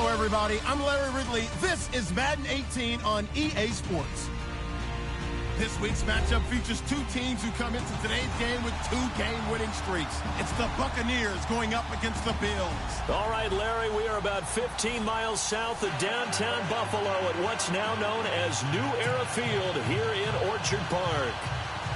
Hello, everybody. I'm Larry Ridley. This is Madden 18 on EA Sports. This week's matchup features two teams who come into today's game with two game-winning streaks. It's the Buccaneers going up against the Bills. All right, Larry, we are about 15 miles south of downtown Buffalo at what's now known as New Era Field here in Orchard Park.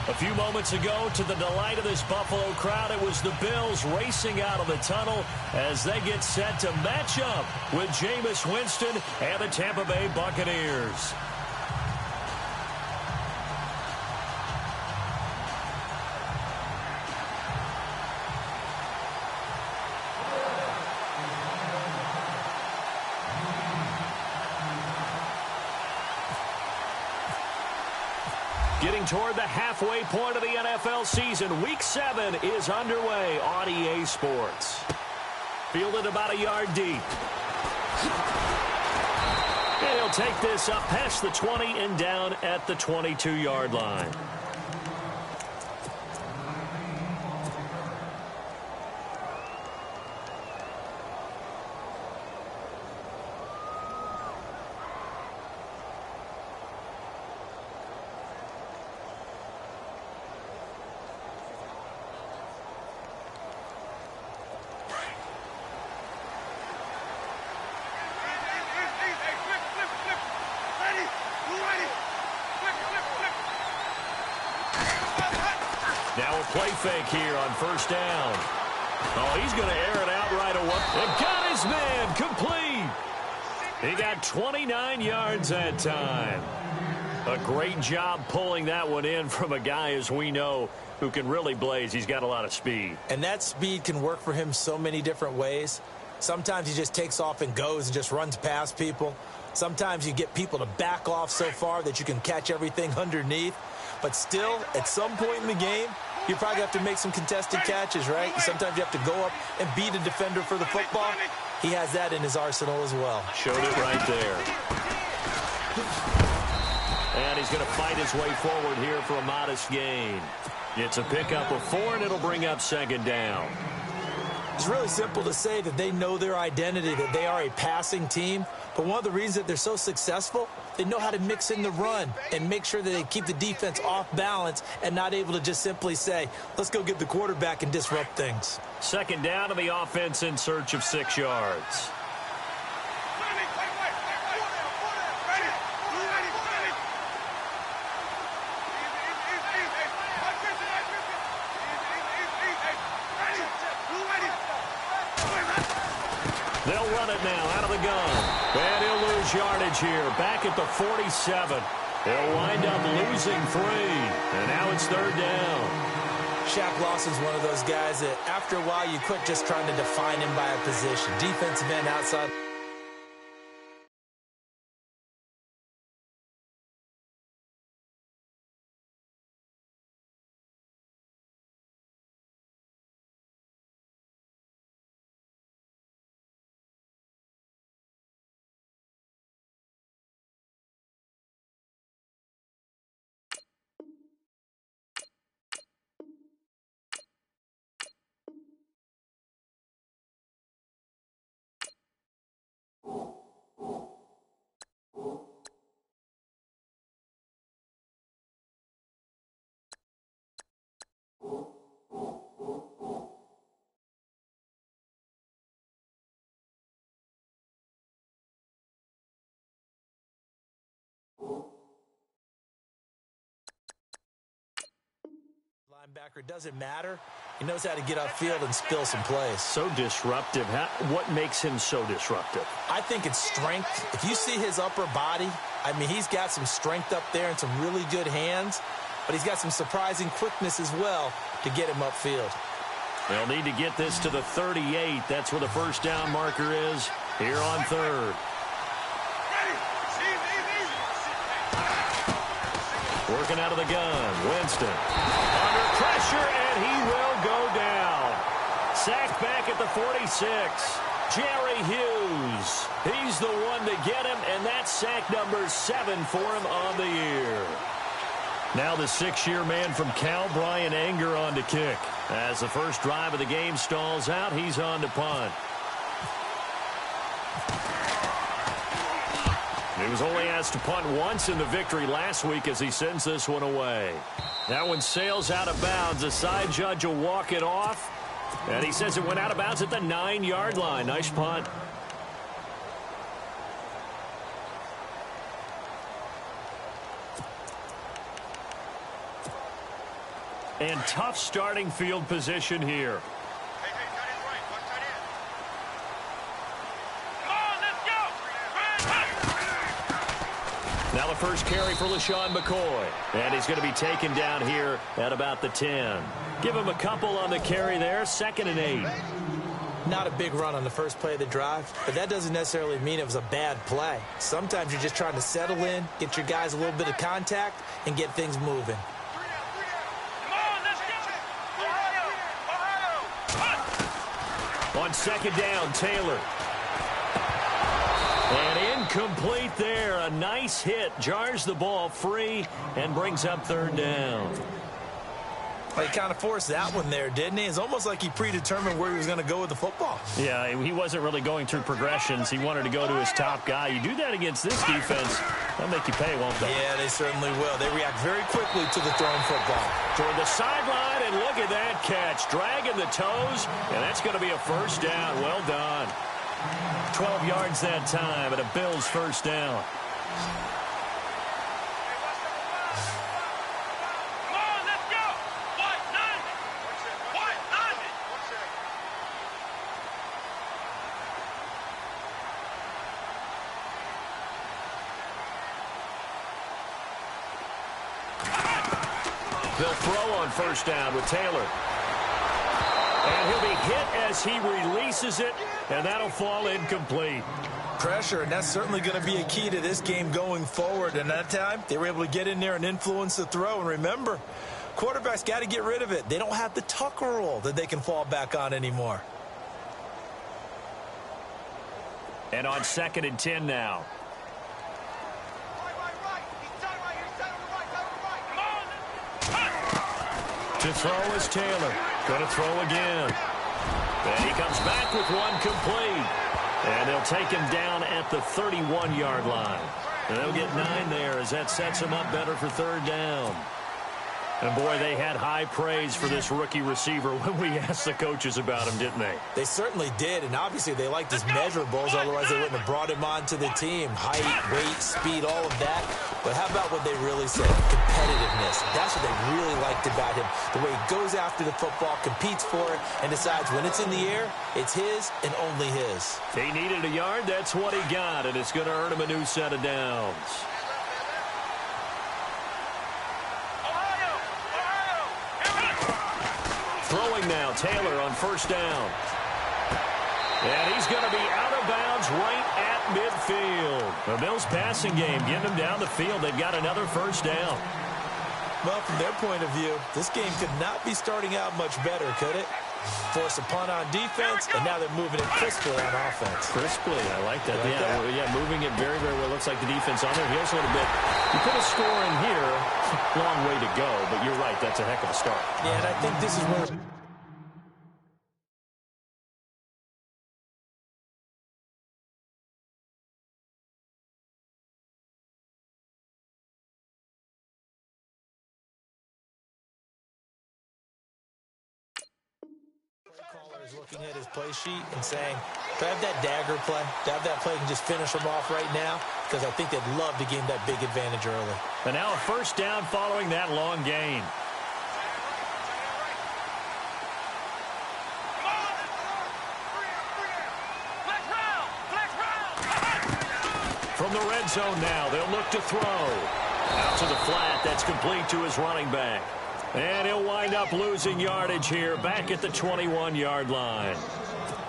A few moments ago, to the delight of this Buffalo crowd, it was the Bills racing out of the tunnel as they get set to match up with Jameis Winston and the Tampa Bay Buccaneers. Getting toward the halfway point of the NFL season, Week 7 is underway on EA Sports. Fielded about a yard deep. And he'll take this up past the 20 and down at the 22-yard line. Now a play fake here on first down. Oh, he's going to air it out right away. And got his man complete. He got 29 yards that time. A great job pulling that one in from a guy, as we know, who can really blaze. He's got a lot of speed. And that speed can work for him so many different ways. Sometimes he just takes off and goes and just runs past people. Sometimes you get people to back off so far that you can catch everything underneath. But still, at some point in the game, you probably have to make some contested catches, right? Sometimes you have to go up and beat a defender for the football. He has that in his arsenal as well. Showed it right there. And he's going to fight his way forward here for a modest gain. It's a pickup of 4, and it'll bring up second down. It's really simple to say that they know their identity, that they are a passing team. But one of the reasons that they're so successful, they know how to mix in the run and make sure that they keep the defense off balance and not able to just simply say, let's go get the quarterback and disrupt things. Second down, and the offense in search of 6 yards. They'll run it now out of the gun. And he'll lose yardage here. Back at the 47. They'll wind up losing 3. And now it's third down. Shaq Lawson's one of those guys that after a while you quit just trying to define him by a position. Defensive end, outside. Linebacker doesn't matter. He knows how to get upfield and spill some plays. So disruptive. What makes him so disruptive? I think it's strength. If you see his upper body, I mean, he's got some strength up there and some really good hands, but he's got some surprising quickness as well to get him upfield. They'll need to get this to the 38. That's where the first down marker is here on third. Working out of the gun, Winston. Under pressure, and he will go down. Sacked back at the 46. Jerry Hughes. He's the one to get him, and that's sack number 7 for him on the year. Now the 6-year man from Cal, Brian Anger, on to kick. As the first drive of the game stalls out, he's on to punt. He was only asked to punt once in the victory last week as he sends this one away. That one sails out of bounds. The side judge will walk it off. And he says it went out of bounds at the 9-yard line. Nice punt. And tough starting field position here. Now the first carry for LaShawn McCoy. And he's going to be taken down here at about the 10. Give him a couple on the carry there. 2nd and 8. Not a big run on the first play of the drive, but that doesn't necessarily mean it was a bad play. Sometimes you're just trying to settle in, get your guys a little bit of contact, and get things moving. On 2nd down, Taylor. And incomplete there. A nice hit. Jars the ball free and brings up 3rd down. He kind of forced that one there, didn't he? It's almost like he predetermined where he was going to go with the football. Yeah, he wasn't really going through progressions. He wanted to go to his top guy. You do that against this defense, they'll make you pay, won't they? Yeah, they certainly will. They react very quickly to the thrown football. Toward the sideline, and look at that catch. Dragging the toes, and that's going to be a 1st down. Well done. 12 yards that time, and a Bills 1st down. They'll throw on 1st down with Taylor. And he'll be hit as he releases it, and that'll fall incomplete. Pressure, and that's certainly going to be a key to this game going forward. And that time, they were able to get in there and influence the throw. And remember, quarterbacks got to get rid of it. They don't have the Tucker rule that they can fall back on anymore. And on 2nd and 10 now. To throw is Taylor. Going to throw again. And he comes back with one complete. And they'll take him down at the 31-yard line. And they'll get 9 there as that sets him up better for 3rd down. And, boy, they had high praise for this rookie receiver when we asked the coaches about him, didn't they? They certainly did, and obviously they liked his measurables, otherwise they wouldn't have brought him onto the team. Height, weight, speed, all of that. But how about what they really said? Competitiveness. That's what they really liked about him. The way he goes after the football, competes for it, and decides when it's in the air, it's his and only his. He needed a yard. That's what he got, and it's going to earn him a new set of downs. Throwing now, Taylor on 1st down. And he's going to be out of bounds right at midfield. The Bills passing game, getting them down the field. They've got another 1st down. Well, from their point of view, this game could not be starting out much better, could it? Force a punt on defense, and now they're moving it crisply on offense. Crisply, I like that. Yeah, moving it very, very well. Looks like the defense on their heels a little bit. You put a score in here, long way to go, but you're right, that's a heck of a start. Yeah, and I think this is where... is looking at his play sheet and saying, do I have that dagger play? Do I have that play and just finish them off right now? Because I think they'd love to gain that big advantage early. And now a 1st down following that long gain. From the red zone now, they'll look to throw. Out to the flat, that's complete to his running back. And he'll wind up losing yardage here back at the 21-yard line.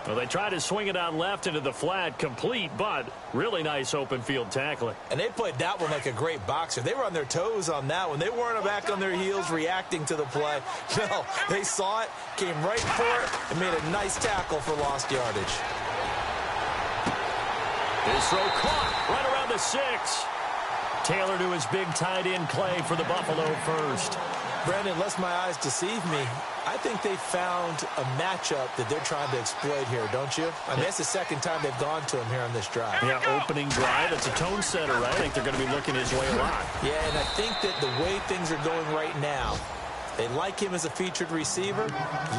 Well, they tried to swing it out left into the flat, complete, but really nice open field tackling. And they played that one like a great boxer. They were on their toes on that one. They weren't back on their heels reacting to the play. No, they saw it, came right for it, and made a nice tackle for lost yardage. His throw caught right around the 6. Taylor to his big tight end Clay for the Buffalo 1st. Brandon, unless my eyes deceive me, I think they found a matchup that they're trying to exploit here, don't you? I mean, that's the second time they've gone to him here on this drive. Yeah, opening drive. It's a tone setter, right? I think they're going to be looking his way a lot. Yeah, and I think that the way things are going right now, they like him as a featured receiver.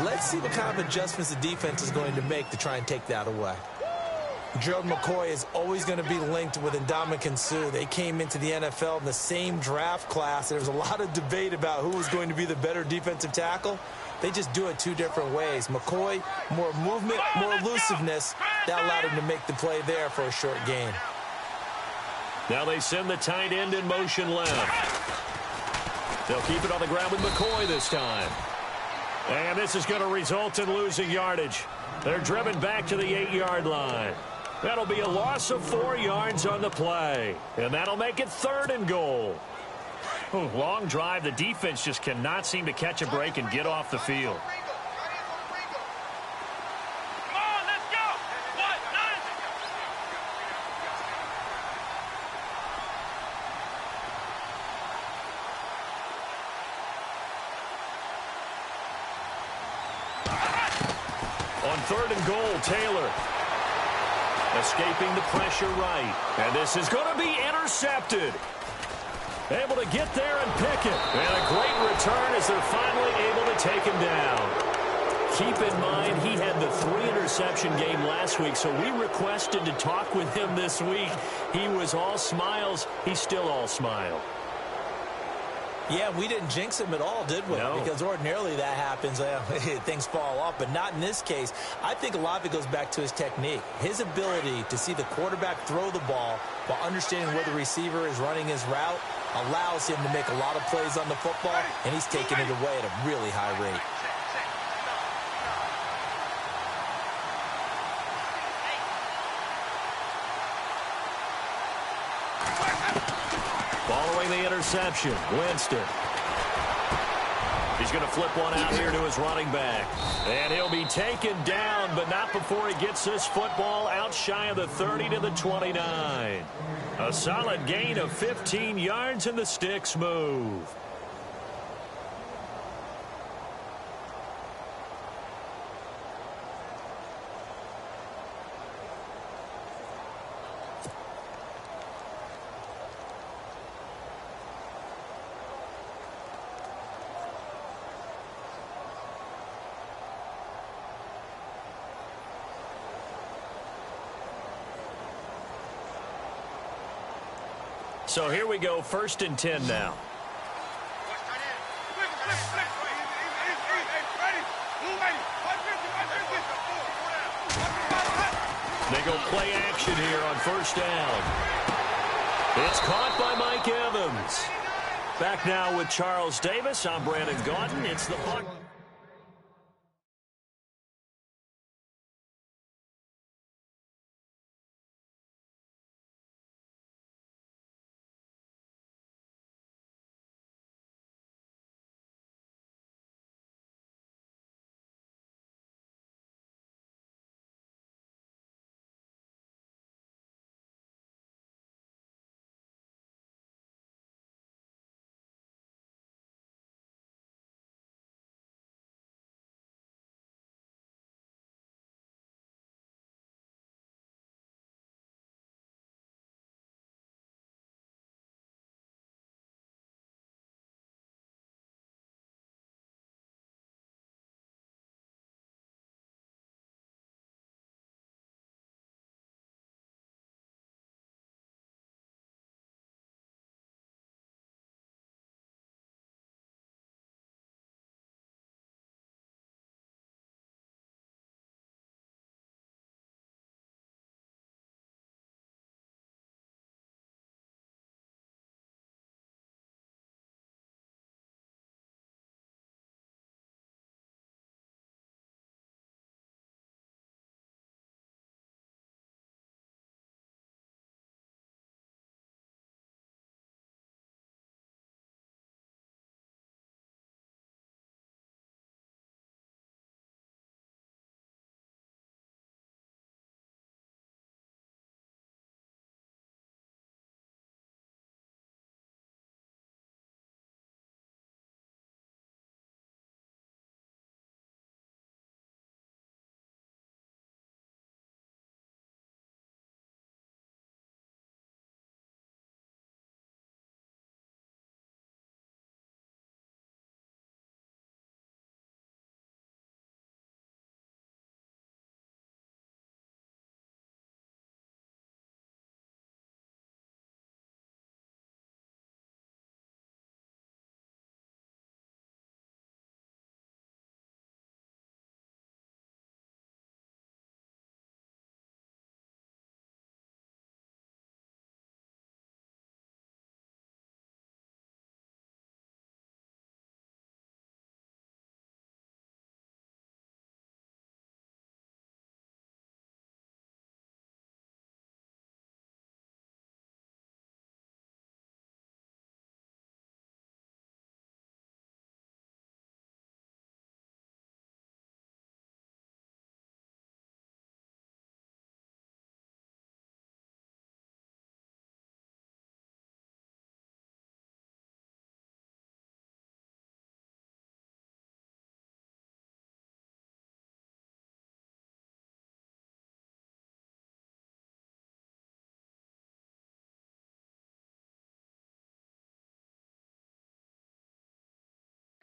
Let's see what kind of adjustments the defense is going to make to try and take that away. Gerald McCoy is always going to be linked with Ndamukong Suh. They came into the NFL in the same draft class. There was a lot of debate about who was going to be the better defensive tackle. They just do it two different ways. McCoy, more movement, more elusiveness. That allowed him to make the play there for a short gain. Now they send the tight end in motion left. They'll keep it on the ground with McCoy this time. And this is going to result in losing yardage. They're driven back to the 8-yard line. That'll be a loss of 4 yards on the play. And that'll make it 3rd and goal. Long drive. The defense just cannot seem to catch a break and get off the field. On 3rd and goal, Taylor. Escaping the pressure right. And this is going to be intercepted. Able to get there and pick it. And a great return as they're finally able to take him down. Keep in mind, he had the 3-interception game last week, so we requested to talk with him this week. He was all smiles. He's still all smile. Yeah, we didn't jinx him at all, did we? No. Because ordinarily that happens. Things fall off, but not in this case. I think a lot of it goes back to his technique. His ability to see the quarterback throw the ball while understanding where the receiver is running his route allows him to make a lot of plays on the football, and he's taking it away at a really high rate. Following the interception, Winston. He's going to flip one out here to his running back. And he'll be taken down, but not before he gets this football out shy of the 30 to the 29. A solid gain of 15 yards, and the sticks move. So here we go, 1st and 10 now. They go play action here on 1st down. It's caught by Mike Evans. Back now with Charles Davis. I'm Brandon Gaudin. It's the Buck.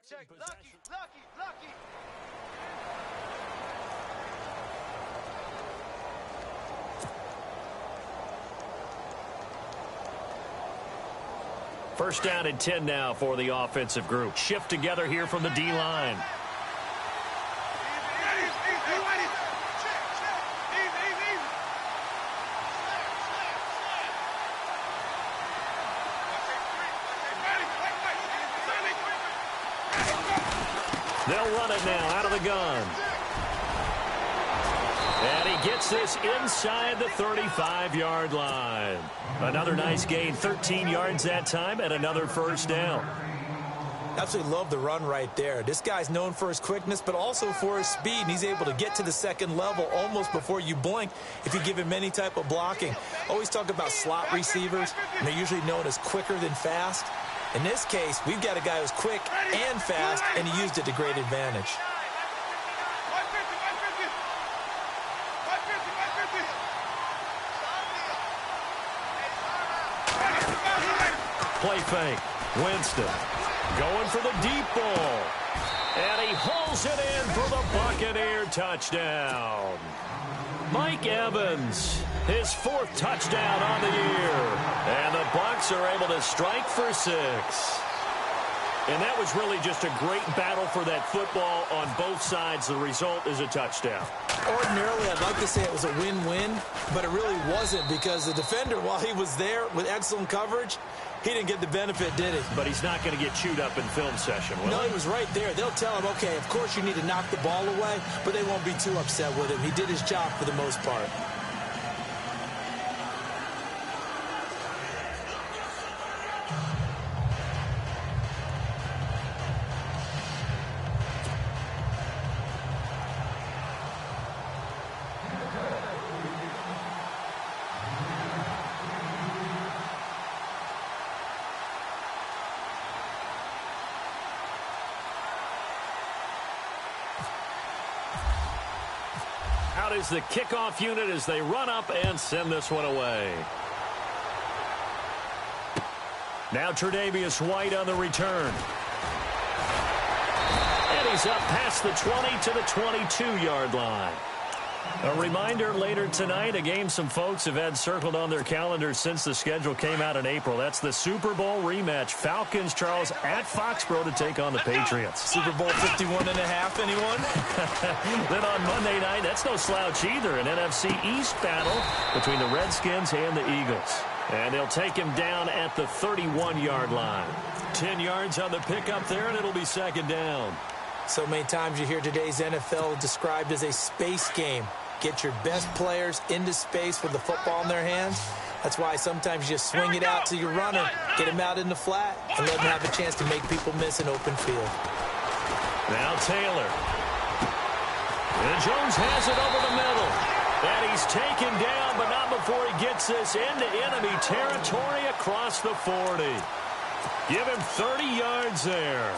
check. Lucky. First down and 10 now for the offensive group. Shift together here from the D-line. They'll run it now out of the gun. And he gets this inside the 35-yard line. Another nice gain, 13 yards that time, and another first down. Absolutely love the run right there. This guy's known for his quickness, but also for his speed, and he's able to get to the second level almost before you blink if you give him any type of blocking. Always talk about slot receivers, and they're usually known as quicker than fast. In this case, we've got a guy who's quick and fast, and he used it to great advantage. Play fake. Winston going for the deep ball. And he hauls it in for the Buccaneer touchdown. Mike Evans, his fourth touchdown on the year. And the Bucs are able to strike for 6. And that was really just a great battle for that football on both sides. The result is a touchdown. Ordinarily, I'd like to say it was a win-win, but it really wasn't because the defender, while he was there with excellent coverage, he didn't get the benefit, did he? But he's not going to get chewed up in film session, will he? No, he was right there. They'll tell him, okay, of course you need to knock the ball away, but they won't be too upset with him. He did his job for the most part. Out is the kickoff unit as they run up and send this one away. Now Tre'Davious White on the return. And he's up past the 20 to the 22-yard line. A reminder later tonight, a game some folks have had circled on their calendars since the schedule came out in April. That's the Super Bowl rematch. Falcons, Charles, at Foxborough to take on the Patriots. Super Bowl 51 and a half, anyone? Then on Monday night, that's no slouch either. An NFC East battle between the Redskins and the Eagles. And they'll take him down at the 31-yard line. 10 yards on the pickup there, and it'll be second down. So many times you hear today's NFL described as a space game. Get your best players into space with the football in their hands. That's why sometimes you just swing it out to your runner, get him out in the flat, and let him have a chance to make people miss an open field. Now Taylor. And Jones has it over the middle. And he's taken down, but not before he gets this into enemy territory across the 40. Give him 30 yards there.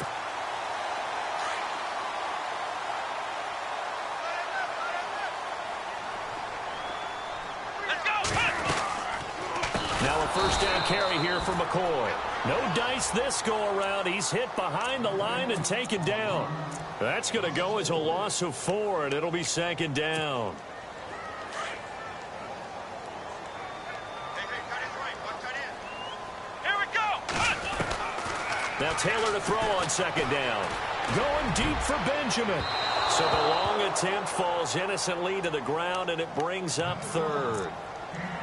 Now a first down carry here for McCoy. No dice this go-around. He's hit behind the line and taken down. That's going to go as a loss of 4, and it'll be second down. Now Taylor to throw on second down. Going deep for Benjamin. So the long attempt falls innocently to the ground, and it brings up third.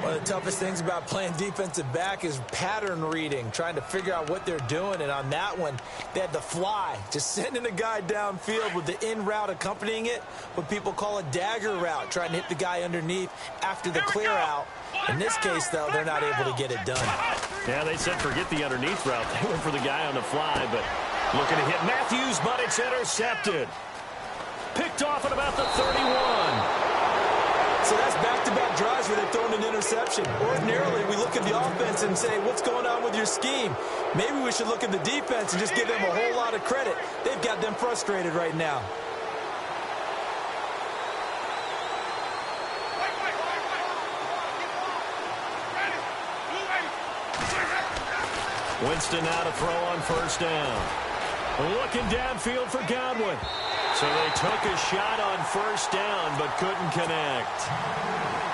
One of the toughest things about playing defensive back is pattern reading, trying to figure out what they're doing. And on that one, they had the fly, just sending a guy downfield with the in route accompanying it, what people call a dagger route, trying to hit the guy underneath after the clear out. In this case, though, they're not able to get it done. Yeah, they said forget the underneath route. They went for the guy on the fly, but looking to hit Matthews, but it's intercepted. Picked off at about the 31. So that's back-to-back drives where they've thrown an interception. Ordinarily, we look at the offense and say, what's going on with your scheme? Maybe we should look at the defense and just give them a whole lot of credit. They've got them frustrated right now. Winston now to throw on first down. Looking downfield for Godwin. So they took a shot on first down, but couldn't connect.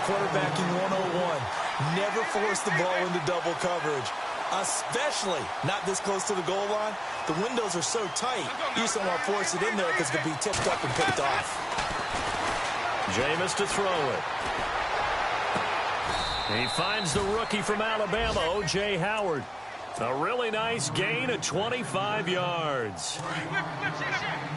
Quarterbacking 101. Never force the ball into double coverage, especially not this close to the goal line. The windows are so tight, you just don't want to force it in there because it could be tipped up and picked off. Jameis to throw it. He finds the rookie from Alabama, O.J. Howard. A really nice gain of 25 yards.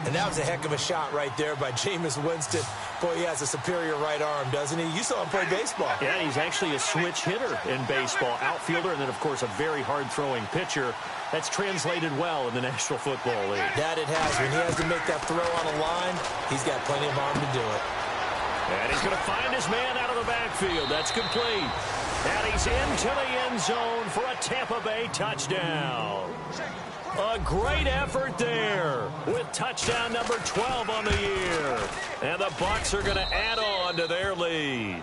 And that was a heck of a shot right there by Jameis Winston. Boy, he has a superior right arm, doesn't he? You saw him play baseball. Yeah, he's actually a switch hitter in baseball. Outfielder, and then, of course, a very hard-throwing pitcher. That's translated well in the National Football League. That it has. When he has to make that throw on a line, he's got plenty of arm to do it. And he's going to find his man out of the backfield. That's complete. And he's into the end zone for a Tampa Bay touchdown. A great effort there with touchdown number 12 on the year. And the Bucs are going to add on to their lead.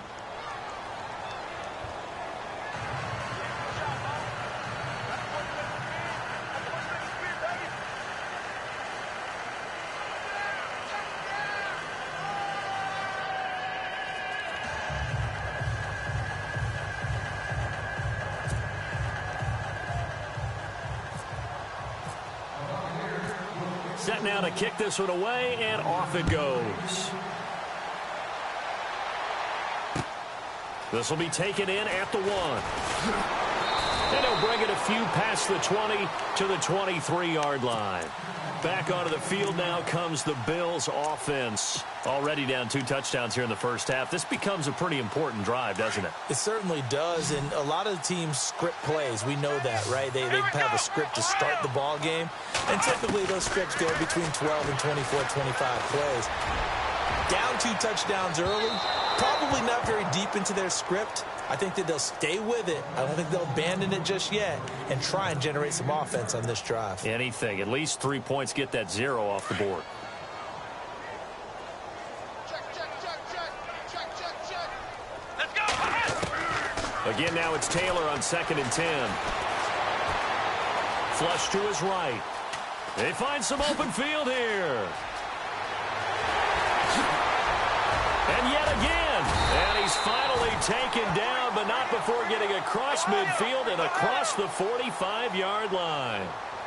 Set now to kick this one away, and off it goes. This will be taken in at the 1. And he'll bring it a few past the 20 to the 23-yard line. Back onto the field now comes the Bills offense. Already down 2 touchdowns here in the first half. This becomes a pretty important drive, doesn't it? It certainly does, and a lot of the teams script plays. We know that, right? They have a script to start the ball game, and typically those scripts go between 12 and 24, 25 plays. Down 2 touchdowns early, probably not very deep into their script. I think that they'll stay with it. I don't think they'll abandon it just yet and try and generate some offense on this drive. Anything. At least 3 points, get that 0 off the board. Let's go. Again, now it's Taylor on 2nd and 10. Flush to his right. They find some open field here. And yet again. And he's finally taken down, but not before getting across midfield and across the 45-yard line.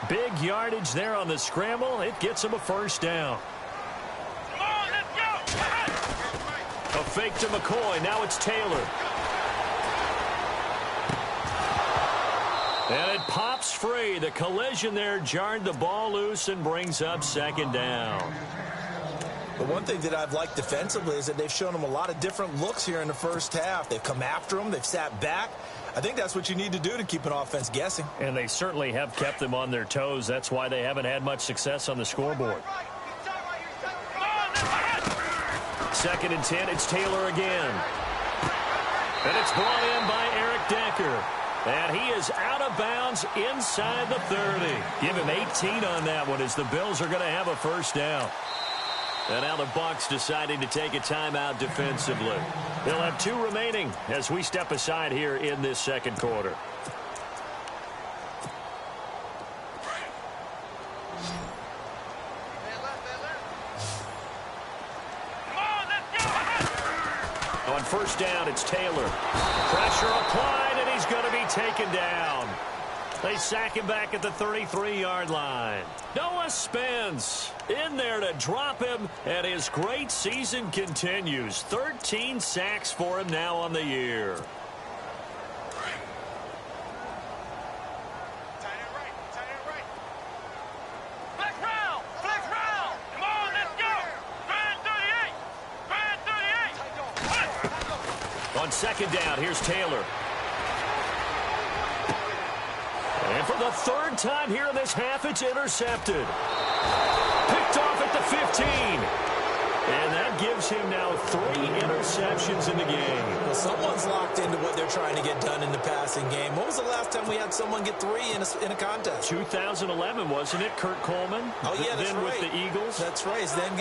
Big yardage there on the scramble. It gets him a first down. Come on, let's go. A fake to McCoy. Now it's Taylor. And it pops free. The collision there jarred the ball loose and brings up 2nd down. The one thing that I've liked defensively is that they've shown them a lot of different looks here in the first half. They've come after them. They've sat back. I think that's what you need to do to keep an offense guessing. And they certainly have kept them on their toes. That's why they haven't had much success on the scoreboard. 2nd and 10. It's Taylor again. And it's brought in by Eric Decker. And he is out of bounds inside the 30. Give him 18 on that one as the Bills are going to have a first down. And now the Bucs deciding to take a timeout defensively. They'll have 2 remaining as we step aside here in this second quarter. On first down, it's Taylor. Pressure applied, and he's going to be taken down. They sack him back at the 33-yard line. Noah Spence in there to drop him, and his great season continues. 13 sacks for him now on the year. On 2nd down, here's Taylor. And for the 3rd time here in this half, it's intercepted. Picked off at the 15. And that gives him now 3 interceptions in the game. Well, someone's locked into what they're trying to get done in the passing game. When was the last time we had someone get 3 in a contest? 2011, wasn't it? Kurt Coleman. Oh, yeah, that's then right. with the Eagles. That's right. Then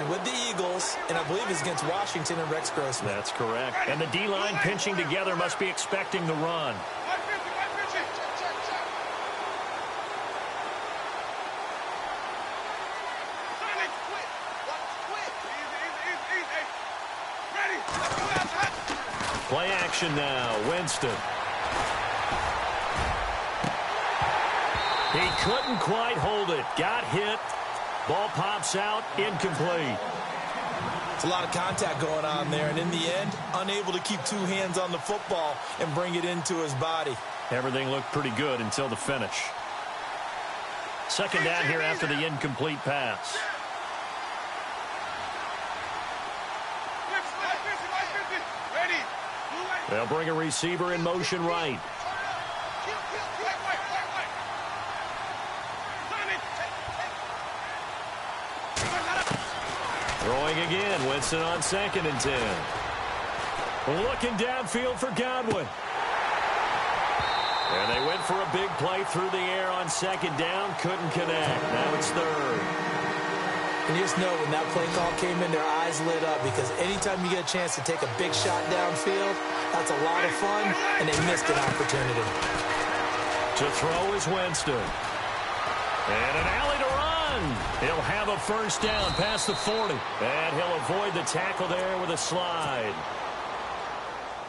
with the Eagles, and I believe it's against Washington and Rex Grossman. That's correct. And the D-line pinching together must be expecting the run. Play action now. Winston. He couldn't quite hold it. Got hit. Ball pops out. Incomplete. It's a lot of contact going on there, and in the end, unable to keep two hands on the football and bring it into his body. Everything looked pretty good until the finish. Second down here after the incomplete pass. They'll bring a receiver in motion right. Throwing again. Winston on 2nd and 10. Looking downfield for Godwin. And they went for a big play through the air on 2nd down. Couldn't connect. Now it's 3rd. And you just know when that play call came in, their eyes lit up, because anytime you get a chance to take a big shot downfield, that's a lot of fun, and they missed an opportunity. To throw is Winston. And an alley to run. He'll have a first down past the 40. And he'll avoid the tackle there with a slide.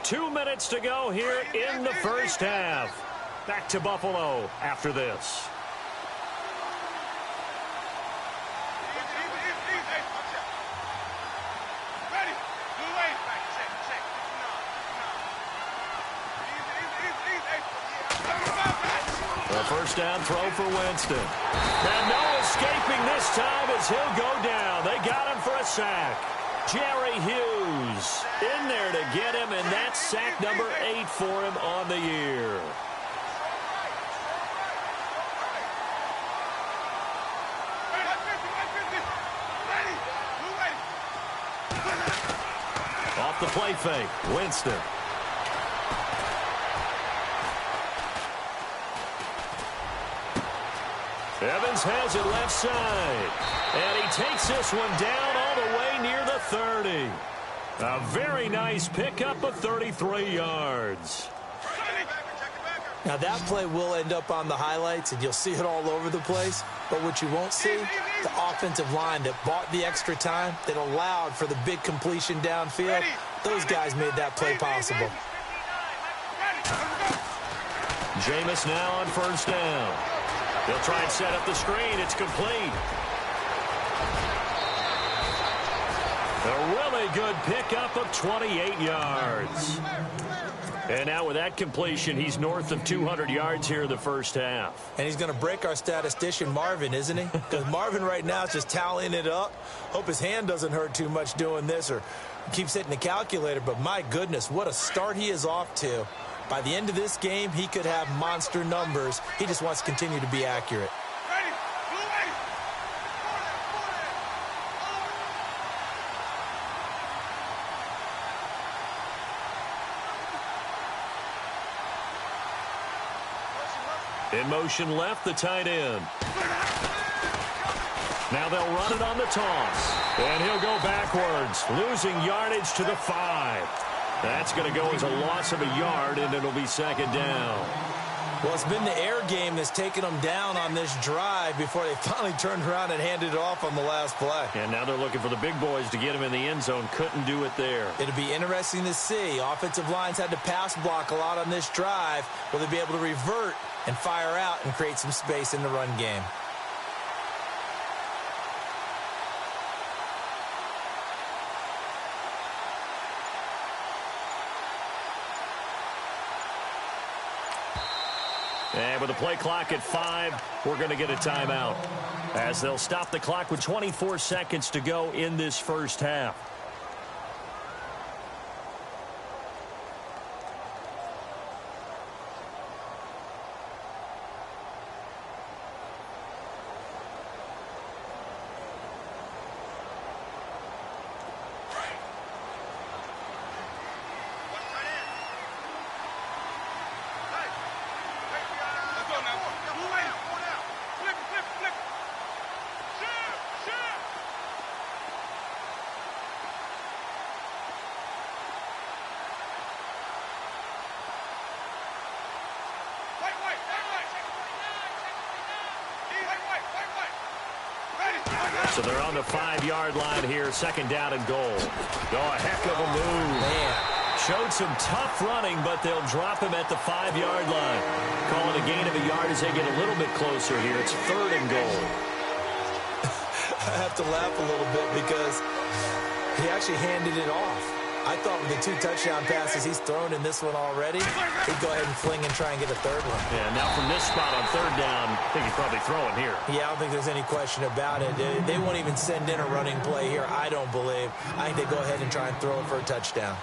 2 minutes to go here in the first half. Back to Buffalo after this. A first down throw for Winston. And no escaping this time as he'll go down. They got him for a sack. Jerry Hughes in there to get him, and that's sack number 8 for him on the year. Off the play fake, Winston. Evans has it left side. And he takes this one down all the way near the 30. A very nice pickup of 33 yards. Now that play will end up on the highlights, and you'll see it all over the place. But what you won't see, the offensive line that bought the extra time, that allowed for the big completion downfield. Those guys made that play possible. Jameis now on first down. They'll try and set up the screen. It's complete. A really good pickup of 28 yards. And now with that completion, he's north of 200 yards here in the first half. And he's going to break our statistician, Marvin, isn't he? Because Marvin right now is just tallying it up. Hope his hand doesn't hurt too much doing this or keeps hitting the calculator. But my goodness, what a start he is off to. By the end of this game, he could have monster numbers. He just wants to continue to be accurate. In motion left, the tight end. Now they'll run it on the toss. And he'll go backwards, losing yardage to the 5. That's going to go as a loss of a yard, and it'll be second down. Well, it's been the air game that's taken them down on this drive before they finally turned around and handed it off on the last play. And now they're looking for the big boys to get him in the end zone. Couldn't do it there. It'll be interesting to see. Offensive lines had to pass block a lot on this drive. Will they be able to revert and fire out and create some space in the run game? And with the play clock at 5, we're going to get a timeout, as they'll stop the clock with 24 seconds to go in this first half. So they're on the 5-yard line here, second down and goal. Oh, a heck of a move. Man, Showed some tough running, but they'll drop him at the 5-yard line. Calling a gain of a yard as they get a little bit closer here. It's 3rd and goal. I have to laugh a little bit because he actually handed it off. I thought with the 2 touchdown passes he's thrown in this one already, he'd go ahead and fling and try and get a 3rd one. Yeah, now from this spot on 3rd down, I think he's probably throwing here. Yeah, I don't think there's any question about it. They won't even send in a running play here, I don't believe. I think they go ahead and try and throw it for a touchdown.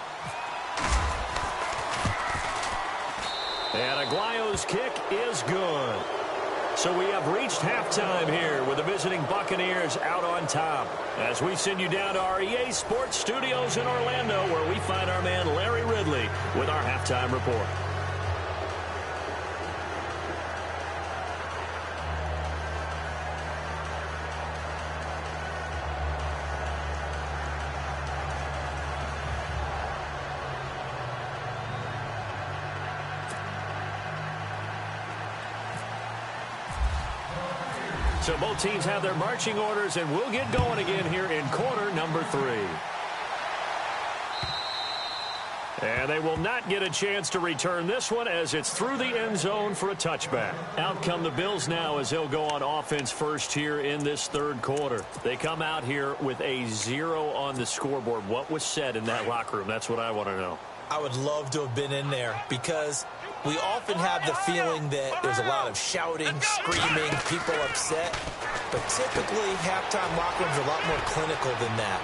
And Aguayo's kick is good. So we have reached halftime here with the visiting Buccaneers out on top. As we send you down to our EA Sports Studios in Orlando, where we find our man Larry Ridley with our halftime report. So both teams have their marching orders, and we'll get going again here in quarter number 3. And they will not get a chance to return this one as it's through the end zone for a touchback. Out come the Bills now as they'll go on offense first here in this 3rd quarter. They come out here with a 0 on the scoreboard. What was said in that locker room? That's what I want to know. I would love to have been in there because we often have the feeling that there's a lot of shouting, screaming, people upset. But typically, halftime locker rooms are a lot more clinical than that.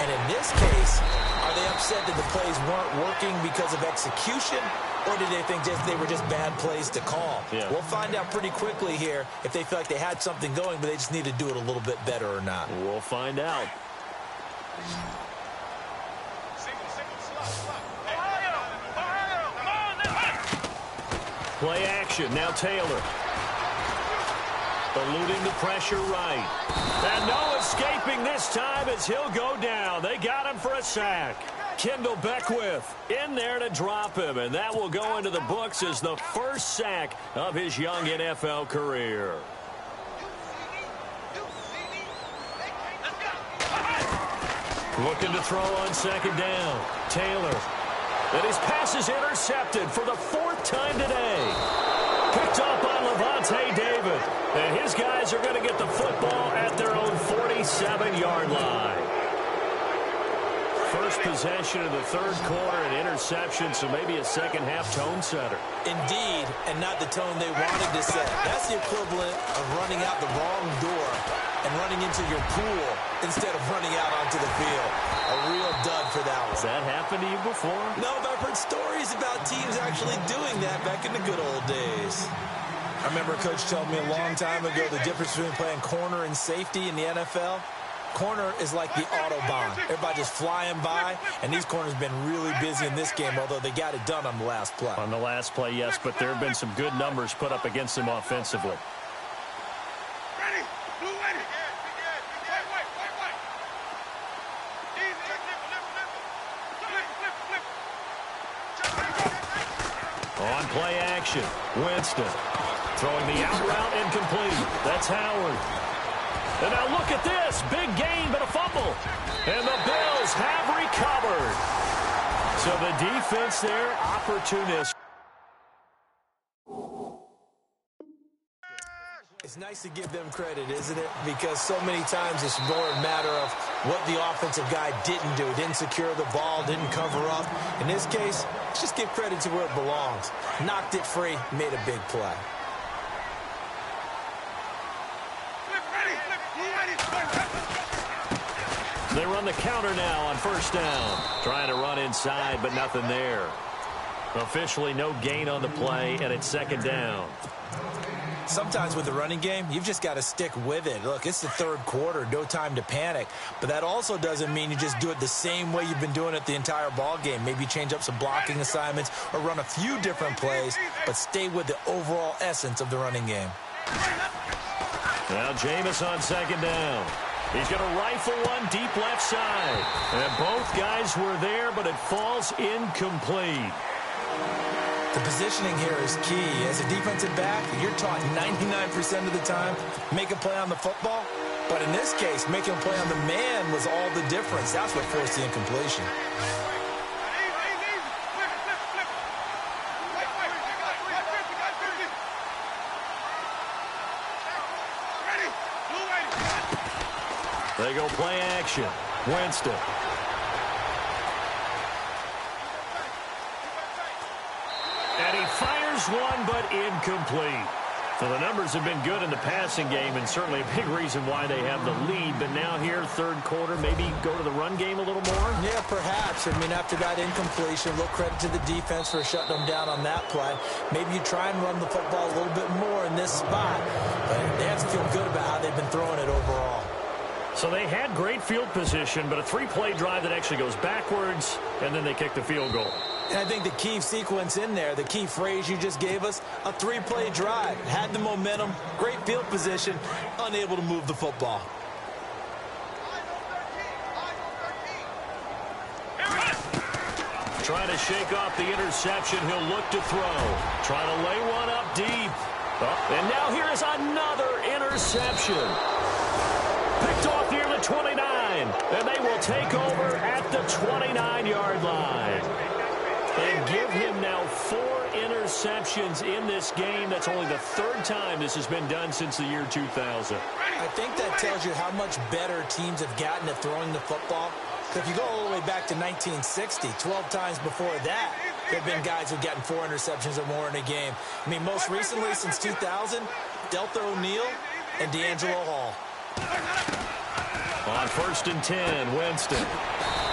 And in this case, are they upset that the plays weren't working because of execution? Or did they think they were just bad plays to call? Yeah. We'll find out pretty quickly here if they feel like they had something going, but they just need to do it a little bit better or not. We'll find out. Play action. Now Taylor. Eluding the pressure right. And no escaping this time as he'll go down. They got him for a sack. Kendall Beckwith in there to drop him. And that will go into the books as the first sack of his young NFL career. Looking to throw on 2nd down. Taylor. And his pass is intercepted for the 4th time today. Picked up by Levante David. And his guys are going to get the football at their own 47-yard line. First possession of the 3rd quarter, an interception, so maybe a second-half tone setter. Indeed, and not the tone they wanted to set. That's the equivalent of running out the wrong door and running into your pool instead of running out onto the field. A real dud for that one. Has that happened to you before? No, but I've heard stories about teams actually doing that back in the good old days. I remember a coach told me a long time ago the difference between playing corner and safety in the NFL. Corner is like the Autobahn. Everybody just flying by, and these corners have been really busy in this game, although they got it done on the last play. On the last play, yes, but there have been some good numbers put up against them offensively. On play action, Winston throwing the out route incomplete. That's Howard. And now look at this. Big gain, but a fumble. And the Bills have recovered. So the defense there, opportunistic. It's nice to give them credit, isn't it? Because so many times it's more a matter of what the offensive guy didn't do. Didn't secure the ball, didn't cover up. In this case, let's just give credit to where it belongs. Knocked it free, made a big play. They run the counter now on 1st down. Trying to run inside, but nothing there. Officially no gain on the play, and it's 2nd down. Sometimes with the running game, you've just got to stick with it. Look, it's the 3rd quarter, no time to panic. But that also doesn't mean you just do it the same way you've been doing it the entire ball game. Maybe change up some blocking assignments or run a few different plays, but stay with the overall essence of the running game. Now Jameis on 2nd down. He's going to rifle one deep left side. And both guys were there, but it falls incomplete. The positioning here is key. As a defensive back, you're taught 99% of the time, make a play on the football. But in this case, making a play on the man was all the difference. That's what forced the incompletion. They go play action. Winston. And he fires one, but incomplete. So the numbers have been good in the passing game, and certainly a big reason why they have the lead. But now here, third quarter, maybe go to the run game a little more? Yeah, perhaps. I mean, after that incompletion, a little credit to the defense for shutting them down on that play. Maybe you try and run the football a little bit more in this spot. But they have to feel good about how they've been throwing it overall. So they had great field position, but a three-play drive that actually goes backwards, and then they kick the field goal. And I think the key sequence in there, the key phrase you just gave us, a three-play drive. Had the momentum, great field position, unable to move the football. Trying to shake off the interception. He'll look to throw. Trying to lay one up deep. Oh, and now here is another interception. Picked off near the 29. And they will take over at the 29-yard line. And give him now 4 interceptions in this game. That's only the third time this has been done since the year 2000. I think that tells you how much better teams have gotten at throwing the football. If you go all the way back to 1960, 12 times before that, there have been guys who've gotten 4 interceptions or more in a game. I mean, most recently, since 2000, Deltha O'Neal and D'Angelo Hall. On 1st and 10, Winston.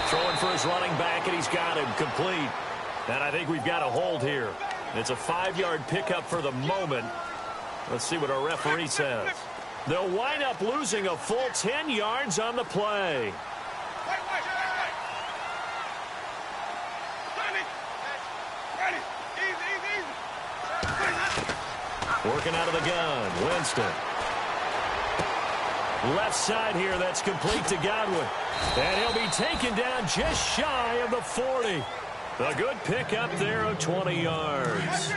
Throwing for his running back, and he's got him complete. And I think we've got a hold here. It's a 5-yard pickup for the moment. Let's see what our referee says. They'll wind up losing a full 10 yards on the play. Working out of the gun, Winston. Left side here, that's complete to Godwin. And he'll be taken down just shy of the 40. A good pickup there of 20 yards.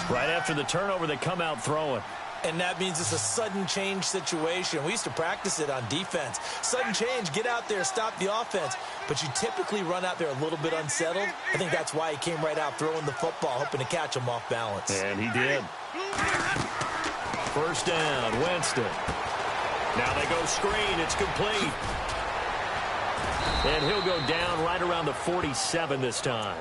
Right after the turnover, they come out throwing. And that means it's a sudden change situation. We used to practice it on defense. Sudden change, get out there, stop the offense. But you typically run out there a little bit unsettled. I think that's why he came right out throwing the football, hoping to catch him off balance. And he did. First down, Winston. Now they go screen. It's complete. And he'll go down right around the 47 this time.